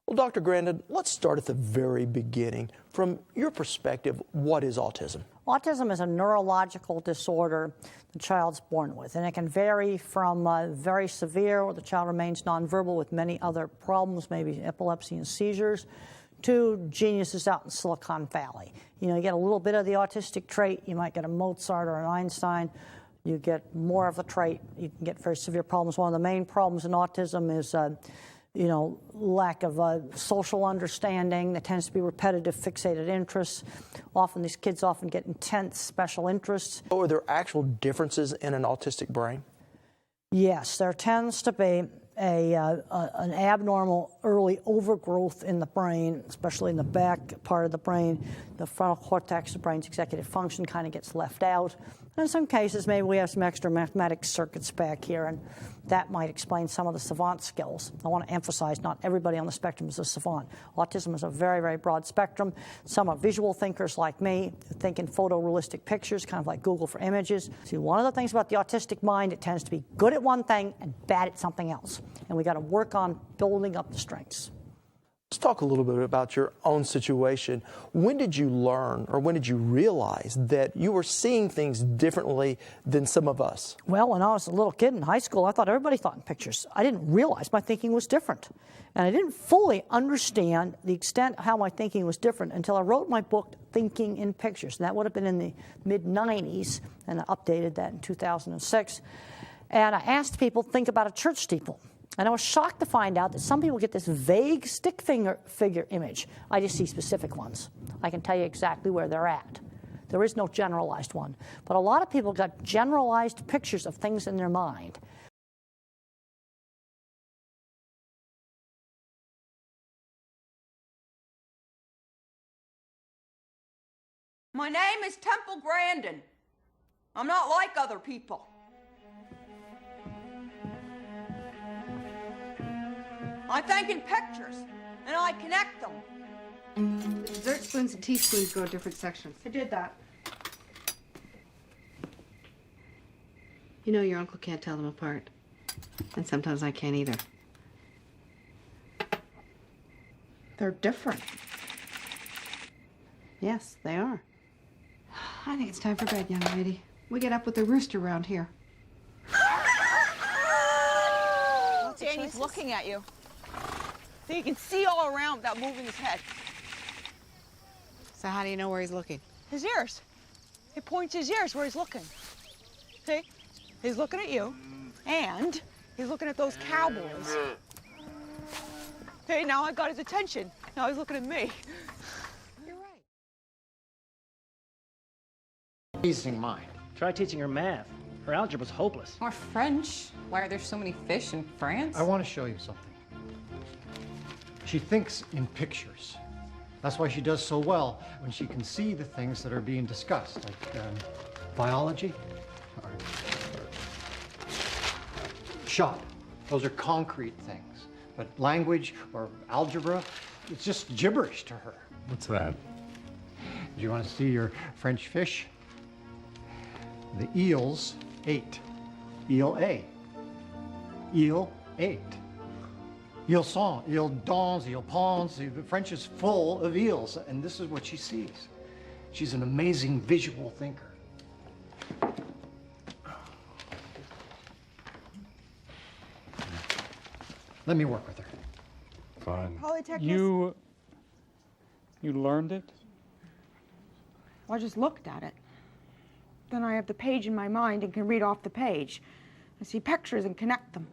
Well, Dr. Grandin, let's start at the very beginning. From your perspective, what is autism? Autism is a neurological disorder the child's born with, and it can vary from very severe, where the child remains nonverbal with many other problems, maybe epilepsy and seizures, to geniuses out in Silicon Valley. You know, you get a little bit of the autistic trait, you might get a Mozart or an Einstein. You get more of the trait, you can get very severe problems. One of the main problems in autism is lack of social understanding. There tends to be repetitive, fixated interests. Often these kids get intense special interests. So are there actual differences in an autistic brain? Yes, there tends to be an abnormal early overgrowth in the brain, especially in the back part of the brain. The frontal cortex, the brain's executive function, kind of gets left out. And in some cases, maybe we have some extra mathematic circuits back here, and that might explain some of the savant skills. I want to emphasize not everybody on the spectrum is a savant. Autism is a very, very broad spectrum. Some are visual thinkers like me, who think in photorealistic pictures, kind of like Google for images. See, one of the things about the autistic mind, it tends to be good at one thing and bad at something else. And we got to work on building up the strengths. Let's talk a little bit about your own situation. When did you learn, or when did you realize that you were seeing things differently than some of us? Well, when I was a little kid in high school, I thought everybody thought in pictures. I didn't realize my thinking was different. And I didn't fully understand the extent of how my thinking was different until I wrote my book, Thinking in Pictures. And that would have been in the mid-90s, and I updated that in 2006. And I asked people to think about a church steeple. And I was shocked to find out that some people get this vague stick figure image. I just see specific ones. I can tell you exactly where they're at. There is no generalized one. But a lot of people got generalized pictures of things in their mind. My name is Temple Grandin. I'm not like other people. I think in pictures, and I connect them. The dessert spoons and teaspoons go in different sections. I did that. You know your uncle can't tell them apart. And sometimes I can't either. They're different. Yes, they are. I think it's time for bed, young lady. We get up with the rooster around here. Danny's looking at you. So you can see all around without moving his head. So how do you know where he's looking? His ears. He points his ears where he's looking. See? He's looking at you, and he's looking at those cowboys. Okay, now I got his attention. Now he's looking at me. You're right. Amazing mind. Try teaching her math. Her algebra's hopeless. Or French. Why are there so many fish in France? I want to show you something. She thinks in pictures. That's why she does so well when she can see the things that are being discussed, like biology or shot. Those are concrete things. But language or algebra, it's just gibberish to her. What's that? Do you want to see your French fish? The eels ate. Eel A. Eel ate. Eel sont, eel dans, eel pons. The French is full of eels, and this is what she sees. She's an amazing visual thinker. Let me work with her. Fine. Polytechnic. You learned it? I just looked at it. Then I have the page in my mind and can read off the page. I see pictures and connect them.